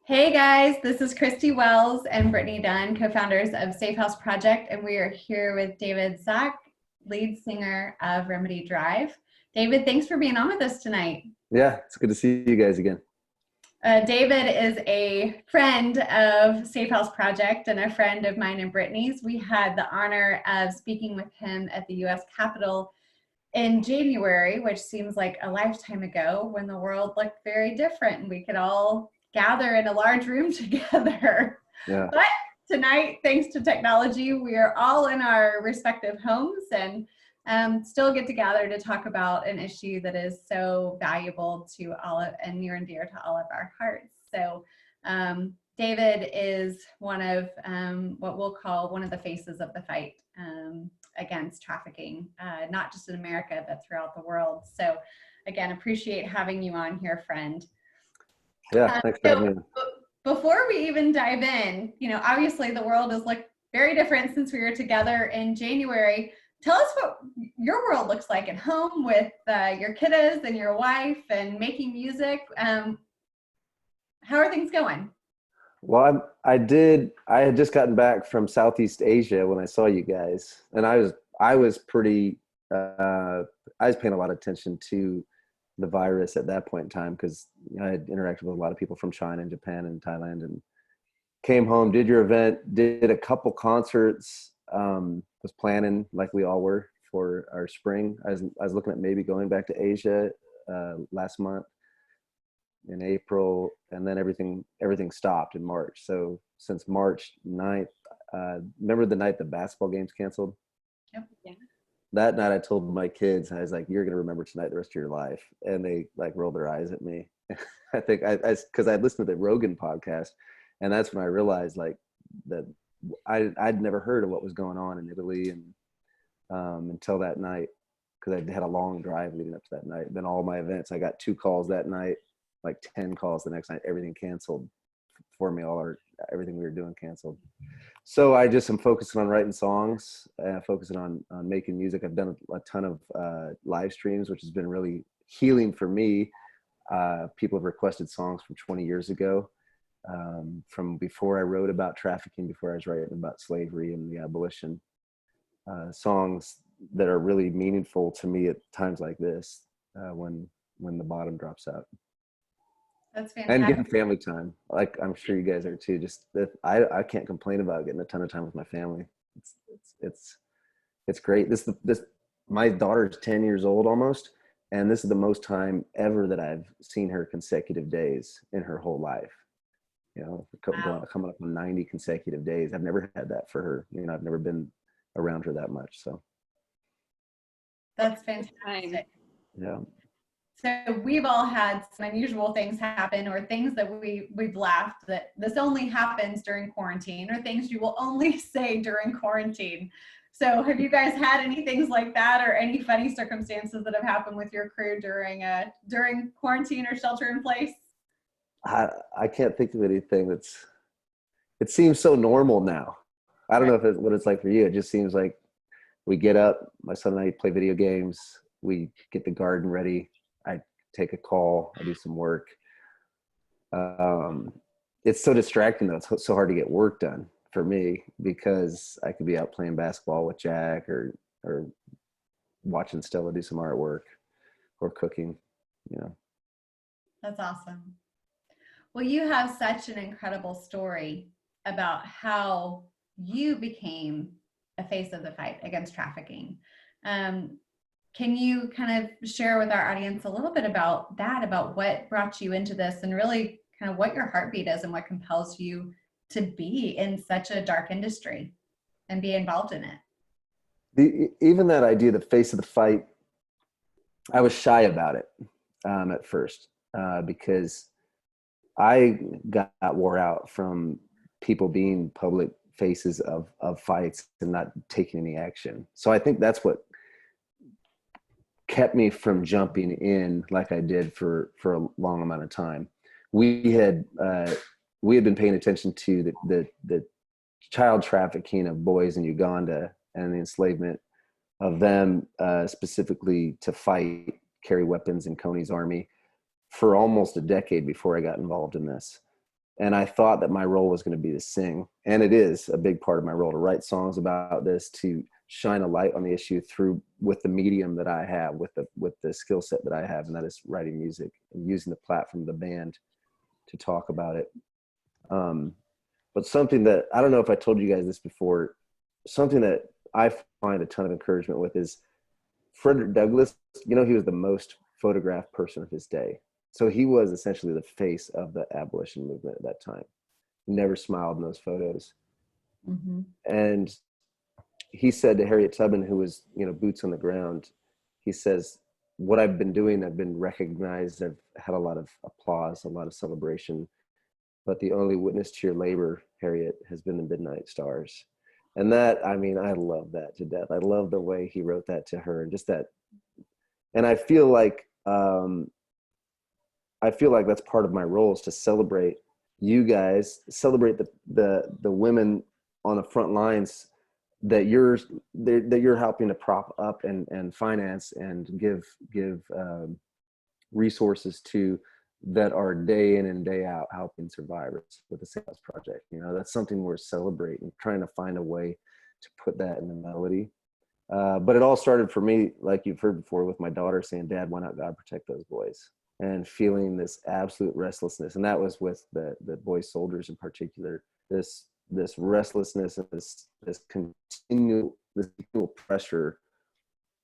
Hey guys, this is Kristi Wells and Brittany Dunn, co-founders of Safe House Project, and we are here with David Zach, lead singer of Remedy Drive. David, thanks for being on with us tonight. Yeah, it's good to see you guys again. David is a friend of Safe House Project and a friend of mine and Brittany's. We had the honor of speaking with him at the U.S. Capitol in January, which seems like a lifetime ago, when the world looked very different and we could all gather in a large room together. Yeah. But tonight, thanks to technology, we are all in our respective homes and still get to gather to talk about an issue that is so valuable to all of, and near and dear to all of our hearts. So David is one of what we'll call one of the faces of the fight against trafficking, not just in America, but throughout the world. So again, appreciate having you on here, friend. Yeah, thanks for having me. Before we even dive in, obviously the world is like very different since we were together in January. Tell us what your world looks like at home with your kiddos and your wife and making music. How are things going? Well, I had just gotten back from Southeast Asia when I saw you guys, and I was pretty, I was paying a lot of attention to the virus at that point in time because I had interacted with a lot of people from China and Japan and Thailand, and came home, did your event, did a couple concerts, was planning like we all were for our spring. I was looking at maybe going back to Asia last month in April, and then everything stopped in March. So since March 9th, remember the night the basketball games canceled? Yep. Yeah. That night I told my kids, I was like, you're going to remember tonight the rest of your life. And they like rolled their eyes at me. I think because I listened to the Rogan podcast, and that's when I realized like that I'd never heard of what was going on in Italy and until that night, because I had a long drive leading up to that night. Then all my events, I got 2 calls that night, like 10 calls the next night, everything canceled for me, everything we were doing canceled. So I just am focusing on writing songs, focusing on making music. I've done a ton of live streams, which has been really healing for me. People have requested songs from 20 years ago, from before I wrote about trafficking, before I was writing about slavery and the abolition, songs that are really meaningful to me at times like this, when the bottom drops out. That's And fantastic. getting family time, like I'm sure you guys are too. Just that I can't complain about getting a ton of time with my family. It's great. This my daughter's 10 years old almost, and this is the most time ever that I've seen her consecutive days in her whole life. Wow. Coming up on 90 consecutive days. I've never had that for her. I've never been around her that much. So That's fantastic. yeah. So we've all had some unusual things happen, or things that we've laughed that this only happens during quarantine, or things you will only say during quarantine. So have you guys had any things like that, or any funny circumstances that have happened with your crew during quarantine or shelter in place? I can't think of anything it seems so normal now. I don't Right. know what it's like for you. It just seems like we get up, my son and I play video games, we get the garden ready, I take a call, I do some work. It's so distracting though. It's so hard to get work done for me because I could be out playing basketball with Jack or watching Stella do some artwork or cooking. That's awesome. Well, you have such an incredible story about how you became a face of the fight against trafficking. Um, can you kind of share with our audience a little bit about that, about what brought you into this, and really kind of what your heartbeat is and what compels you to be in such a dark industry and be involved in it? Even that idea, the face of the fight, I was shy about it at first because I got wore out from people being public faces of fights and not taking any action. So I think that's what kept me from jumping in like I did for a long amount of time. We had been paying attention to the child trafficking of boys in Uganda and the enslavement of them, specifically to fight, carry weapons in Kony's army, for almost a decade before I got involved in this. And I thought that my role was going to be to sing. And it is a big part of my role to write songs about this, to shine a light on the issue through with the medium that I have, with the skill set that I have, and that is writing music and using the platform of the band to talk about it. But something that, I don't know if I told you guys this before, something that I find a ton of encouragement with is Frederick Douglass. He was the most photographed person of his day. So he was essentially the face of the abolition movement at that time. He never smiled in those photos. Mm-hmm. And he said to Harriet Tubman, who was, boots on the ground, he says, what I've been doing, I've been recognized, I've had a lot of applause, a lot of celebration, but the only witness to your labor, Harriet, has been the midnight stars. And that, I love that to death. I love the way he wrote that to her, and just that. And I feel like that's part of my role, is to celebrate you guys, celebrate the women on the front lines that you're helping to prop up and finance and give resources to, that are day in and day out helping survivors with the Safe House Project. That's something we're celebrating, trying to find a way to put that in the melody. But it all started for me, like you've heard before, with my daughter saying, "Dad, why not God protect those boys?" And feeling this absolute restlessness. And that was with the boy soldiers in particular, this restlessness and this continual pressure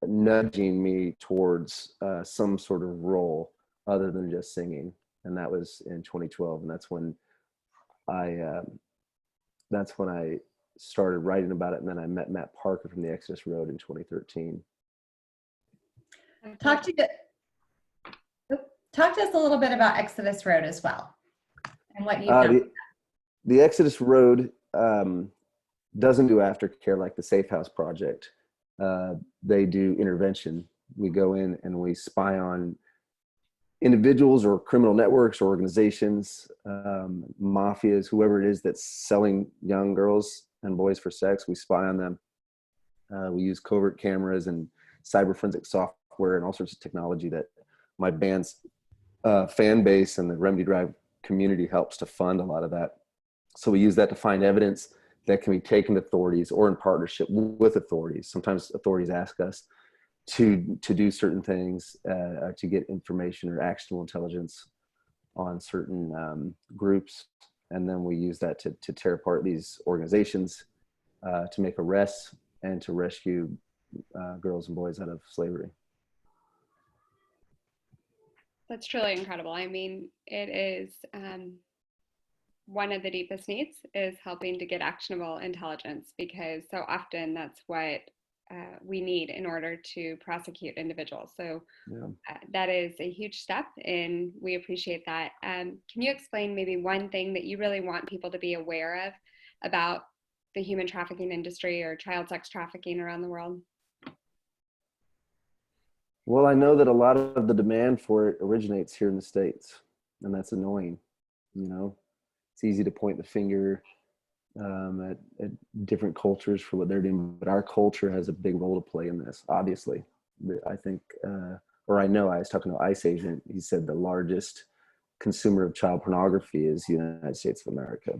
nudging me towards some sort of role other than just singing. And that was in 2012. And that's when I started writing about it. And then I met Matt Parker from the Exodus Road in 2013. Talk to us a little bit about Exodus Road as well, and what you've done. The Exodus Road doesn't do aftercare like the Safe House Project. They do intervention. We go in and we spy on individuals or criminal networks or organizations, mafias, whoever it is that's selling young girls and boys for sex. We spy on them. We use covert cameras and cyber forensic software and all sorts of technology that my band's fan base and the Remedy Drive community helps to fund a lot of that. So we use that to find evidence that can be taken to authorities or in partnership with authorities. Sometimes authorities ask us to do certain things, to get information or actionable intelligence on certain groups. And then we use that to tear apart these organizations, to make arrests and to rescue girls and boys out of slavery. That's truly incredible. It is one of the deepest needs is helping to get actionable intelligence, because so often that's what we need in order to prosecute individuals. So that is a huge step, and we appreciate that. Can you explain maybe one thing that you really want people to be aware of about the human trafficking industry or child sex trafficking around the world? Well, I know that a lot of the demand for it originates here in the States, and that's annoying. It's easy to point the finger at different cultures for what they're doing, but our culture has a big role to play in this. Obviously, I think, or I know, I was talking to ICE agent. He said the largest consumer of child pornography is the United States of America.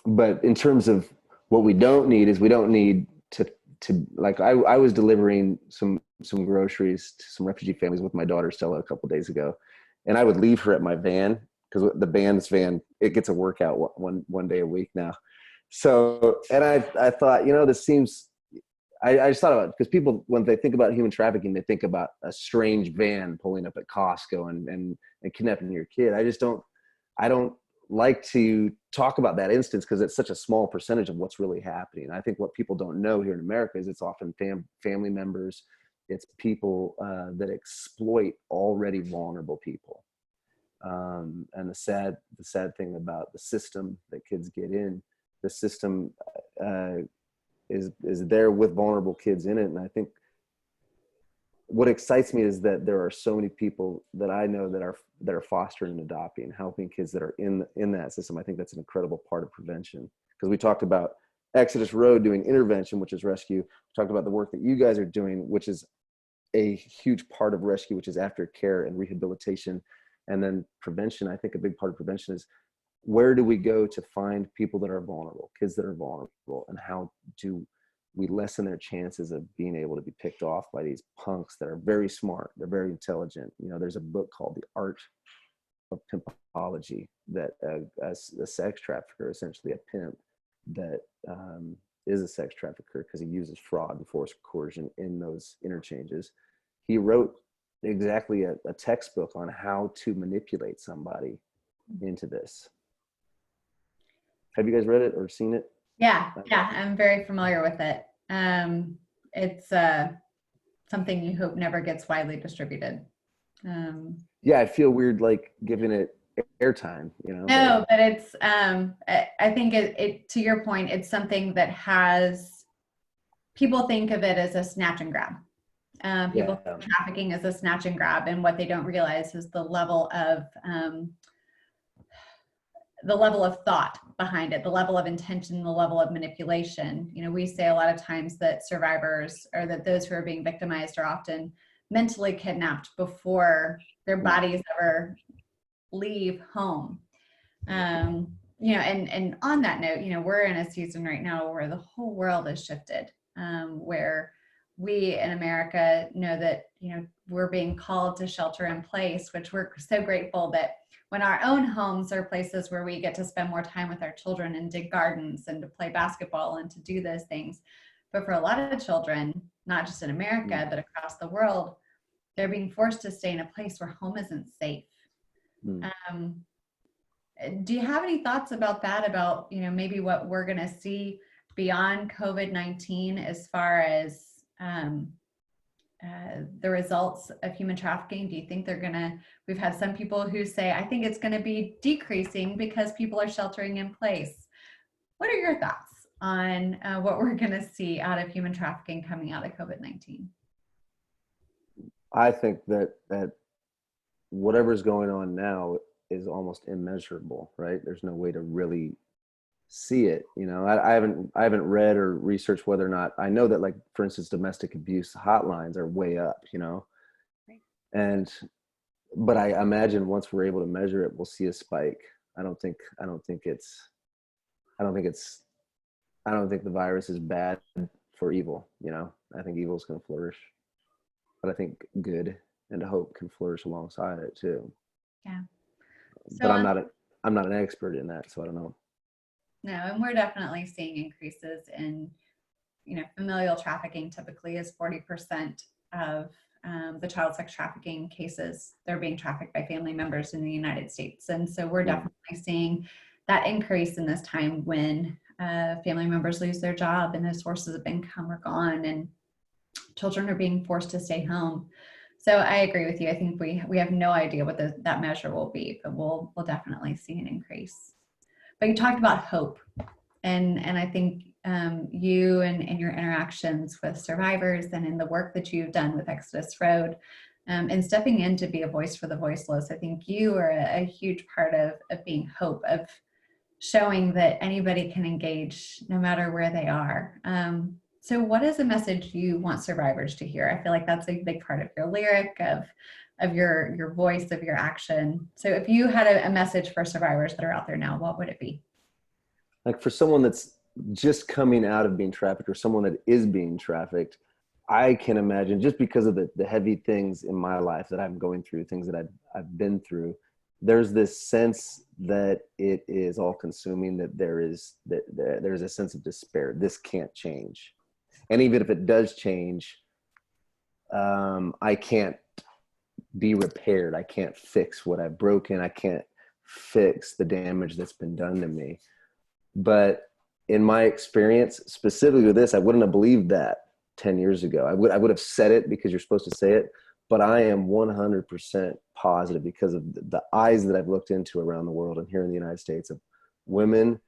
But in terms of what we don't need is, we don't need to like, I was delivering some groceries to some refugee families with my daughter Stella a couple of days ago, and I would leave her at my van, because the band's van, it gets a workout one day a week now. So, and I thought, this seems, I just thought about it, because people, when they think about human trafficking, they think about a strange van pulling up at Costco and kidnapping your kid. I don't like to talk about that instance, because it's such a small percentage of what's really happening. I think what people don't know here in America is it's often family members. It's people that exploit already vulnerable people. And the sad thing about the system that kids get in, the system is there with vulnerable kids in it. And I think what excites me is that there are so many people that I know that are fostering and adopting, helping kids that are in that system. I think that's an incredible part of prevention, because we talked about Exodus Road doing intervention, which is rescue. We talked about the work that you guys are doing, which is a huge part of rescue, which is aftercare and rehabilitation. And then prevention, I think a big part of prevention is, where do we go to find people that are vulnerable, kids that are vulnerable, and how do we lessen their chances of being able to be picked off by these punks that are very smart, they're very intelligent. You know, there's a book called The Art of Pimpology, that a sex trafficker, essentially a pimp, that is a sex trafficker because he uses fraud and forced coercion in those interchanges. He wrote exactly a textbook on how to manipulate somebody into this. Have you guys read it or seen it? Yeah, I'm very familiar with it. It's something you hope never gets widely distributed. Yeah, I feel weird like giving it airtime, you know. No, but it's I think it to your point, it's something that has, people think of it as a snatch and grab. People think of trafficking as a snatch and grab, and what they don't realize is the level of thought behind it, the level of intention, the level of manipulation. You know, we say a lot of times that survivors, or that those who are being victimized, are often mentally kidnapped before their bodies ever leave home. You know, and on that note, you know, we're in a season right now where the whole world has shifted, where we in America know that, you know, we're being called to shelter in place, which we're so grateful that when our own homes are places where we get to spend more time with our children and dig gardens and to play basketball and to do those things. But for a lot of children, not just in America, but across the world, they're being forced to stay in a place where home isn't safe. Do you have any thoughts about that, about, you know, maybe what we're going to see beyond COVID-19 as far as the results of human trafficking? Do you think they're going to, we've had some people who say, I think it's going to be decreasing because people are sheltering in place. What are your thoughts on what we're going to see out of human trafficking coming out of COVID-19? I think that whatever's going on now is almost immeasurable, right? There's no way to really see it. You know, I haven't read or researched whether or not, I know that, like, for instance, domestic abuse hotlines are way up, you know, right. But I imagine once we're able to measure it, we'll see a spike. I don't think the virus is bad for evil, you know. I think evil is going to flourish, but I think good and hope can flourish alongside it too. Yeah. So but I'm not an expert in that, so I don't know. No, and we're definitely seeing increases in, you know, familial trafficking typically is 40% of the child sex trafficking cases. They're being trafficked by family members in the United States. And so we're definitely seeing that increase in this time when family members lose their job and those sources of income are gone and children are being forced to stay home. So I agree with you. I think we have no idea what that measure will be, but we'll definitely see an increase. But you talked about hope, and I think you and your interactions with survivors and in the work that you've done with Exodus Road, and stepping in to be a voice for the voiceless, I think you are a huge part of being hope, of showing that anybody can engage no matter where they are. So what is a message you want survivors to hear? I feel like that's a big part of your lyric, of your voice, of your action. So if you had a message for survivors that are out there now, what would it be? Like, for someone that's just coming out of being trafficked, or someone that is being trafficked, I can imagine, just because of the heavy things in my life that I'm going through, things that I've been through, there's this sense that it is all consuming, that there's a sense of despair. This can't change. And even if it does change, I can't be repaired. I can't fix what I've broken. I can't fix the damage that's been done to me. But in my experience, specifically with this, I wouldn't have believed that 10 years ago. I would have said it because you're supposed to say it, but I am 100% positive, because of the eyes that I've looked into around the world and here in the United States, of women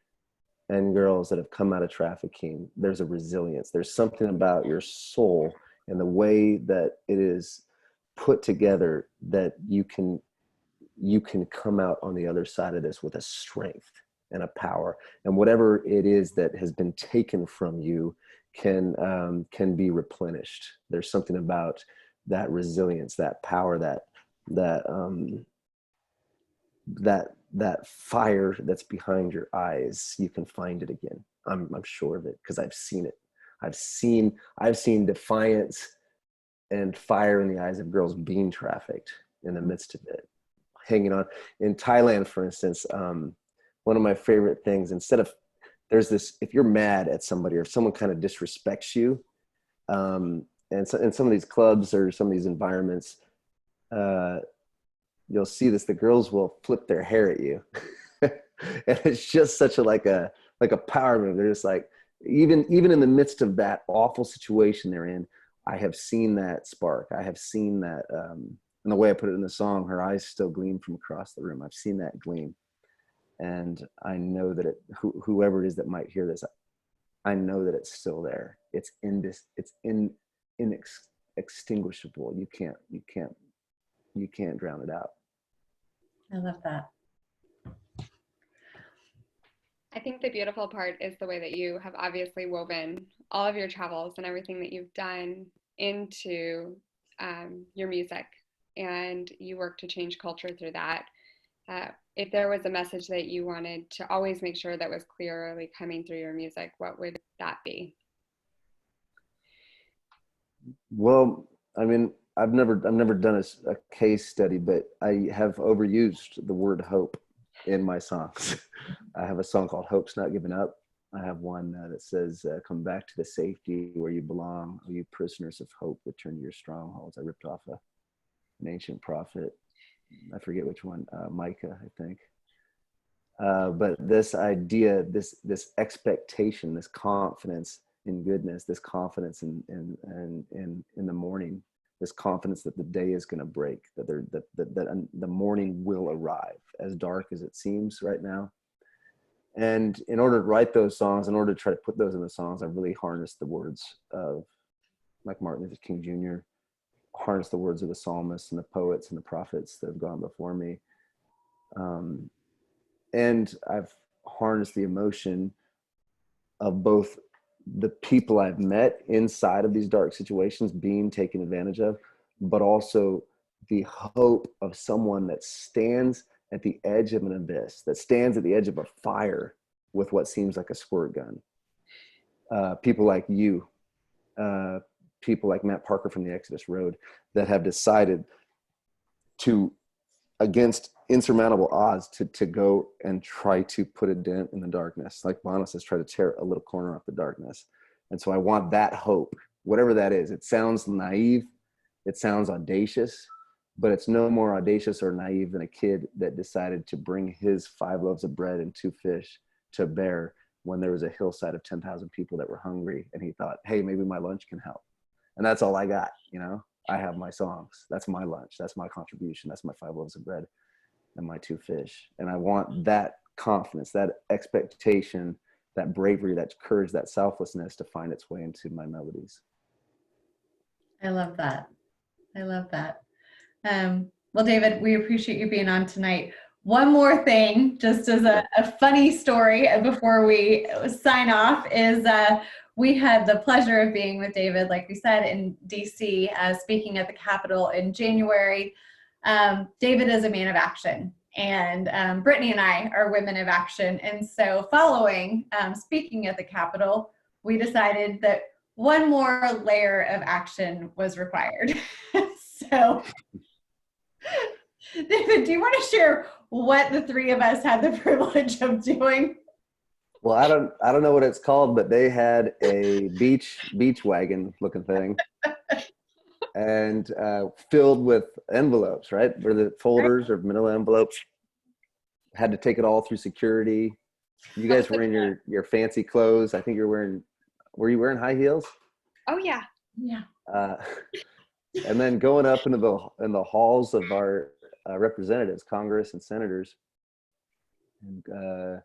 and girls that have come out of trafficking. There's a resilience. There's something about your soul and the way that it is put together that you can come out on the other side of this with a strength and a power, and whatever it is that has been taken from you can be replenished. There's something about that resilience, that power, that that fire that's behind your eyes, you can find it again. I'm sure of it, because I've seen it. I've seen defiance and fire in the eyes of girls being trafficked in the midst of it, hanging on. In Thailand, for instance, one of my favorite things, there's this, if you're mad at somebody or if someone kind of disrespects you, and so in some of these clubs or some of these environments, you'll see this, the girls will flip their hair at you. And it's just such a power move. They're just like, even in the midst of that awful situation they're in, I have seen that spark. I have seen that, and the way I put it in the song, her eyes still gleam from across the room. I've seen that gleam. And I know that whoever it is that might hear this, I know that it's still there. It's inextinguishable. You can't drown it out. I love that. I think the beautiful part is the way that you have obviously woven all of your travels and everything that you've done into your music, and you work to change culture through that. If there was a message that you wanted to always make sure that was clearly coming through your music, what would that be? Well, I mean, I've never done a case study, but I have overused the word hope in my songs. I have a song called Hope's Not Giving Up. I have one that says, come back to the safety where you belong, O you prisoners of hope, return to your strongholds. I ripped off an ancient prophet. I forget which one, Micah, I think. But this idea, this expectation, this confidence in goodness, this confidence in the morning, this confidence that the day is going to break, that the morning will arrive, as dark as it seems right now. And in order to write those songs, in order to try to put those in the songs, I really harnessed the words of, like, Martin Luther King Jr., harnessed the words of the psalmists and the poets and the prophets that have gone before me. And I've harnessed the emotion of both the people I've met inside of these dark situations being taken advantage of, but also the hope of someone that stands at the edge of an abyss, that stands at the edge of a fire with what seems like a squirt gun. People like you, people like Matt Parker from the Exodus Road, that have decided to, against insurmountable odds, to go and try to put a dent in the darkness. Like Bono says, try to tear a little corner off the darkness. And so I want that hope, whatever that is. It sounds naive, it sounds audacious, but it's no more audacious or naive than a kid that decided to bring his 5 loaves of bread and 2 fish to bear when there was a hillside of 10,000 people that were hungry. And he thought, hey, maybe my lunch can help. And that's all I got, you know? I have my songs. That's my lunch. That's my contribution. That's my 5 loaves of bread and my 2 fish. And I want that confidence, that expectation, that bravery, that courage, that selflessness to find its way into my melodies. I love that. I love that. Well, David, we appreciate you being on tonight. One more thing, just as a funny story before we sign off, is we had the pleasure of being with David, like we said, in DC, speaking at the Capitol in January. David is a man of action, and Brittany and I are women of action. And so following speaking at the Capitol, we decided that one more layer of action was required. So David, do you want to share what the 3 of us had the privilege of doing? Well, I don't know what it's called, but they had a beach wagon looking thing, and filled with envelopes, right? Where the folders or manila envelopes. Had to take it all through security. You guys were in your fancy clothes. I think were you wearing high heels? Oh yeah. Yeah. And then going up into the halls of our representatives, Congress and senators, and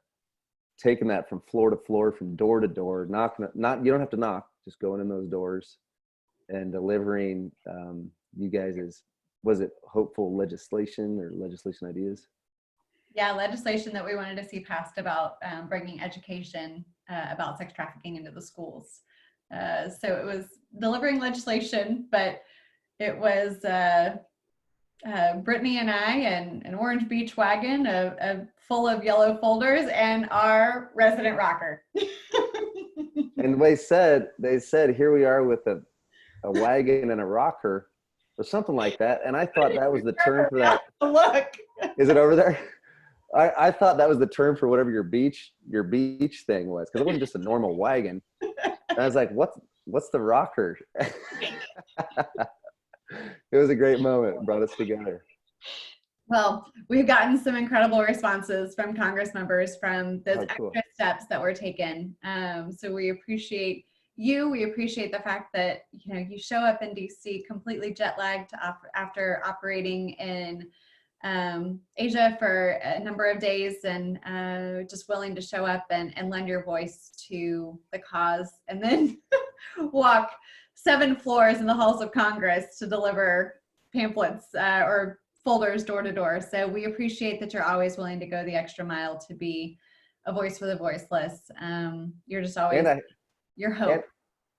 taking that from floor to floor, from door to door, you don't have to knock, just going in those doors and delivering you guys' was it hopeful legislation or legislation ideas? Yeah, legislation that we wanted to see passed about bringing education about sex trafficking into the schools. So it was delivering legislation, but it was Brittany and I, an orange beach wagon full of yellow folders, and our resident rocker. And they said, here we are with a wagon and a rocker or something like that. And I thought that was the term for that. Look. Is it over there? I thought that was the term for whatever your beach thing was, because it wasn't just a normal wagon. And I was like, what's the rocker? It was a great moment. It brought us together. Well, we've gotten some incredible responses from Congress members from those cool. extra steps that were taken. So we appreciate you. We appreciate the fact that you show up in DC completely jet lagged after operating in Asia for a number of days, and just willing to show up and lend your voice to the cause, and then walk 7 floors in the halls of Congress to deliver pamphlets or folders door to door. So we appreciate that you're always willing to go the extra mile to be a voice for the voiceless. You're just always your hope.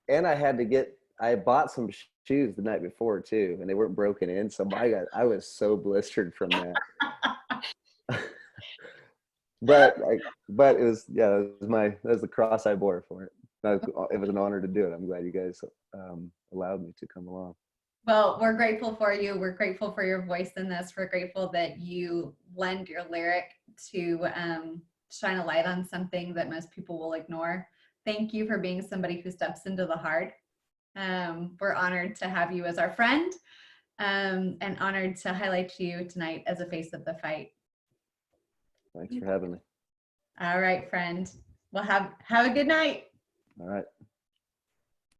And I bought some shoes the night before too, and they weren't broken in. So I was so blistered from that. but it was that was the cross I bore for it. It was an honor to do it. I'm glad you guys allowed me to come along. Well, we're grateful for you. We're grateful for your voice in this. We're grateful that you lend your lyric to shine a light on something that most people will ignore. Thank you for being somebody who steps into the hard. We're honored to have you as our friend, and honored to highlight you tonight as a face of the fight. Thanks for having me. All right, friend. Well, have a good night. All right.